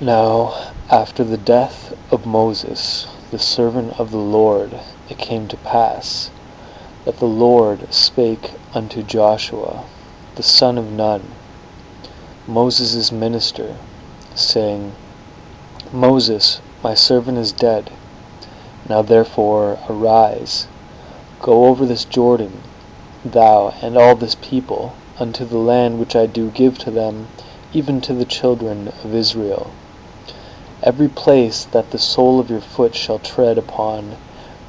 Now, after the death of Moses, the servant of the Lord, it came to pass that the Lord spake unto Joshua, the son of Nun, Moses' minister, saying, Moses, my servant is dead. Now therefore arise, go over this Jordan, thou and all this people, unto the land which I do give to them, even to the children of Israel. Every place that the sole of your foot shall tread upon,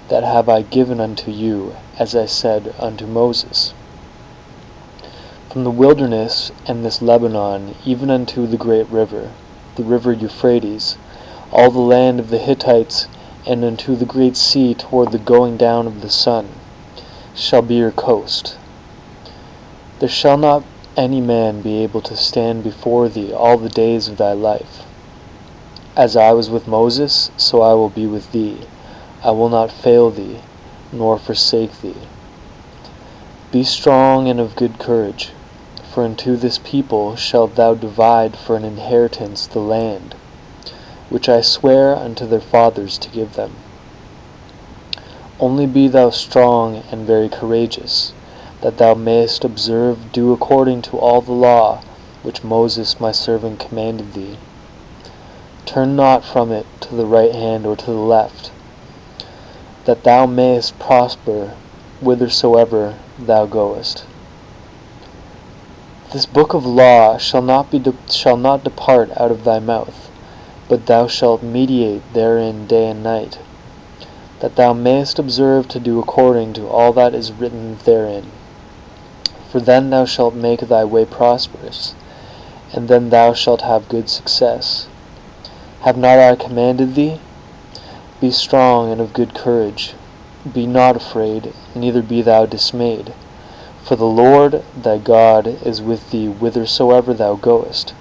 that have I given unto you, as I said unto Moses. From the wilderness and this Lebanon, even unto the great river, the river Euphrates, all the land of the Hittites, and unto the great sea toward the going down of the sun, shall be your coast. There shall not any man be able to stand before thee all the days of thy life. As I was with Moses, so I will be with thee. I will not fail thee, nor forsake thee. Be strong and of good courage, for unto this people shalt thou divide for an inheritance the land, which I swear unto their fathers to give them. Only be thou strong and very courageous, that thou mayest do according to all the law which Moses my servant commanded thee. Turn not from it to the right hand or to the left, that thou mayest prosper whithersoever thou goest. This book of law shall not depart out of thy mouth, but thou shalt meditate therein day and night, that thou mayest observe to do according to all that is written therein. For then thou shalt make thy way prosperous, and then thou shalt have good success. Have not I commanded thee? Be strong and of good courage. Be not afraid, neither be thou dismayed. For the Lord thy God is with thee whithersoever thou goest.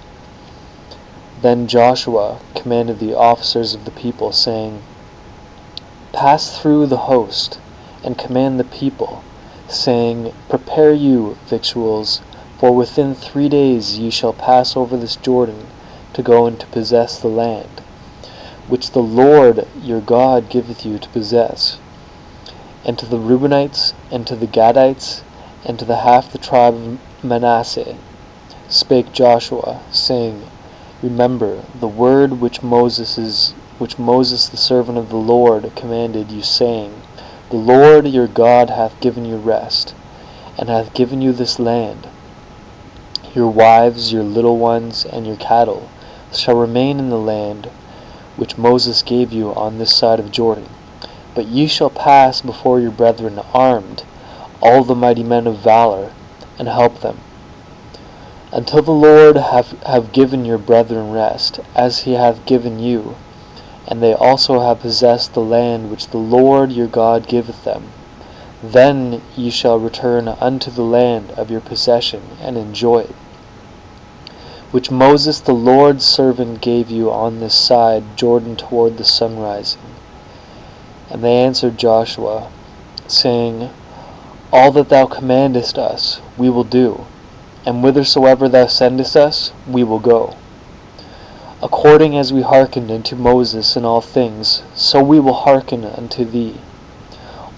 Then Joshua commanded the officers of the people, saying, Pass through the host, and command the people, saying, Prepare you victuals, for within 3 days ye shall pass over this Jordan, to go and to possess the land, which the Lord your God giveth you to possess. And to the Reubenites, and to the Gadites, and to the half the tribe of Manasseh, spake Joshua, saying, Remember the word which Moses the servant of the Lord commanded you, saying, The Lord your God hath given you rest, and hath given you this land. Your wives, your little ones, and your cattle shall remain in the land which Moses gave you on this side of Jordan. But ye shall pass before your brethren armed, all the mighty men of valor, and help them, until the Lord have given your brethren rest, as he hath given you, and they also have possessed the land which the Lord your God giveth them. Then ye shall return unto the land of your possession, and enjoy it, which Moses the Lord's servant gave you on this side Jordan toward the sun rising. And they answered Joshua, saying, All that thou commandest us we will do, and whithersoever thou sendest us we will go. According as we hearkened unto Moses in all things, so we will hearken unto thee.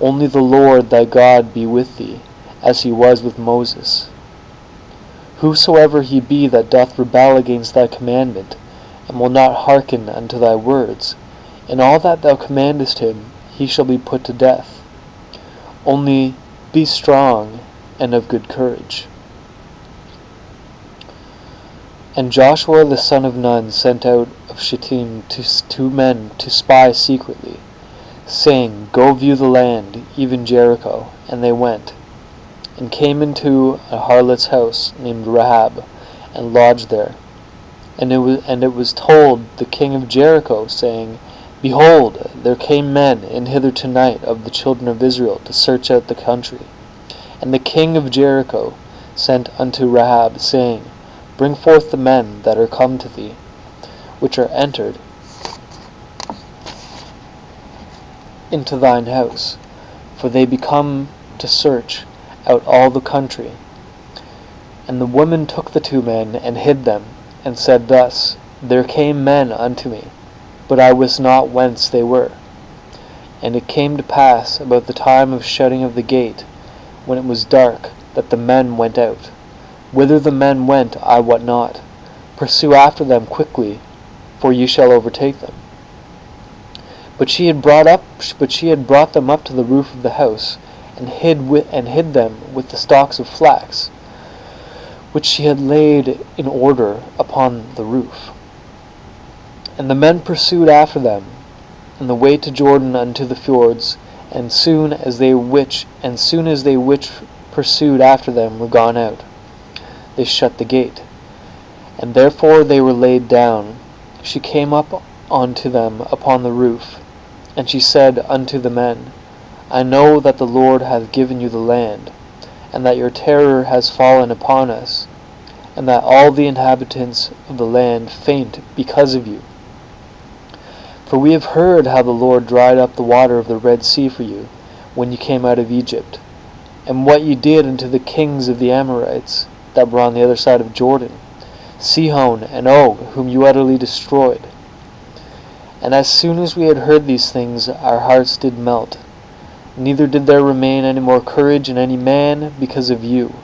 Only the Lord thy God be with thee, as he was with Moses. Whosoever he be that doth rebel against thy commandment, and will not hearken unto thy words, in all that thou commandest him, he shall be put to death. Only be strong and of good courage. And Joshua the son of Nun sent out of Shittim 2 men to spy secretly, saying, Go view the land, even Jericho. And they went, and came into a harlot's house named Rahab, and lodged there. And it was told the king of Jericho, saying, Behold, there came men in hither tonight of the children of Israel to search out the country. And the king of Jericho sent unto Rahab, saying, Bring forth the men that are come to thee, which are entered into thine house, for they be come to search out all the country. And the woman took the 2 men, and hid them, and said thus, there came men unto me, but I wist not whence they were. And it came to pass about the time of shutting of the gate, when it was dark, that the men went out. Whither the men went I wot not. Pursue after them quickly, for ye shall overtake them. But she had brought them up to the roof of the house, and hid them with the stalks of flax, which she had laid in order upon the roof. And the men pursued after them in the way to Jordan unto the fjords, and soon as they which pursued after them were gone out, they shut the gate. And therefore they were laid down. She came up unto them upon the roof, and she said unto the men, I know that the Lord hath given you the land, and that your terror has fallen upon us, and that all the inhabitants of the land faint because of you. For we have heard how the Lord dried up the water of the Red Sea for you, when you came out of Egypt, and what ye did unto the kings of the Amorites, that were on the other side of Jordan, Sihon and Og, whom you utterly destroyed. And as soon as we had heard these things, our hearts did melt, neither did there remain any more courage in any man because of you.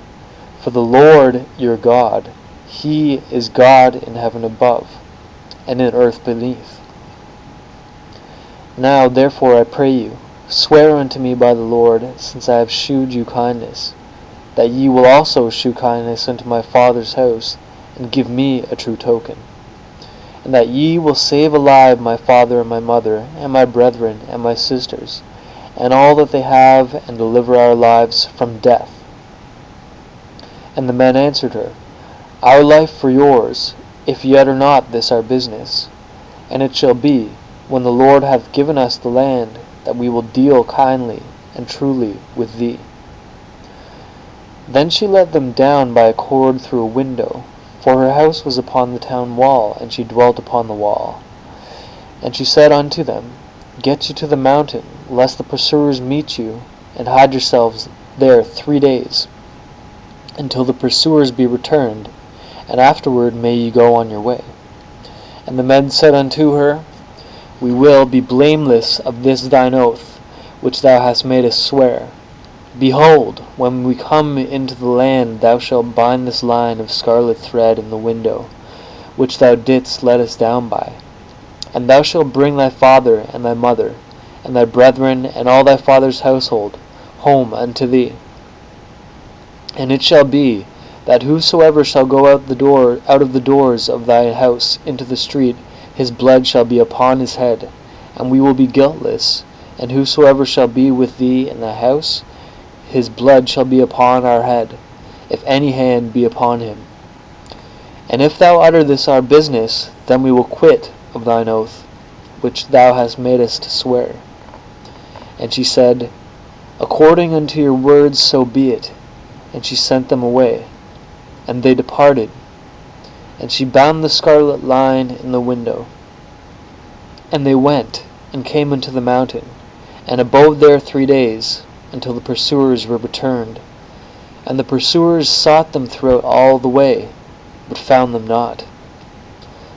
For the Lord your God, He is God in heaven above, and in earth beneath. Now therefore I pray you, swear unto me by the Lord, since I have shewed you kindness, that ye will also shew kindness unto my father's house, and give me a true token, and that ye will save alive my father and my mother, and my brethren and my sisters, and all that they have, and deliver our lives from death. And the men answered her, Our life for yours, if ye utter not this our business. And it shall be, when the Lord hath given us the land, that we will deal kindly and truly with thee. Then she let them down by a cord through a window, for her house was upon the town wall, and she dwelt upon the wall. And she said unto them, Get you to the mountain, lest the pursuers meet you, and hide yourselves there 3 days, until the pursuers be returned, and afterward may ye go on your way. And the men said unto her, We will be blameless of this thine oath, which thou hast made us swear. Behold, when we come into the land, thou shalt bind this line of scarlet thread in the window, which thou didst let us down by. And thou shalt bring thy father and thy mother, and thy brethren, and all thy father's household, home unto thee. And it shall be, that whosoever shall go out of the doors of thy house into the street, his blood shall be upon his head, and we will be guiltless. And whosoever shall be with thee in the house, his blood shall be upon our head, if any hand be upon him. And if thou utter this our business, then we will quit of thine oath, which thou hast made us to swear. And she said, According unto your words so be it. And she sent them away, and they departed. And she bound the scarlet line in the window. And they went, and came unto the mountain, and abode there 3 days, until the pursuers were returned. And the pursuers sought them throughout all the way, but found them not.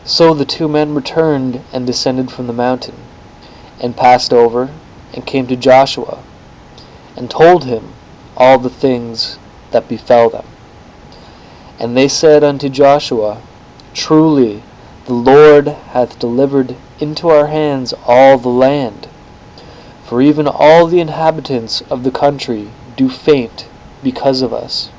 So the 2 men returned, and descended from the mountain, and passed over, and came to Joshua, and told him all the things that befell them. And they said unto Joshua, Truly the Lord hath delivered into our hands all the land, for even all the inhabitants of the country do faint because of us.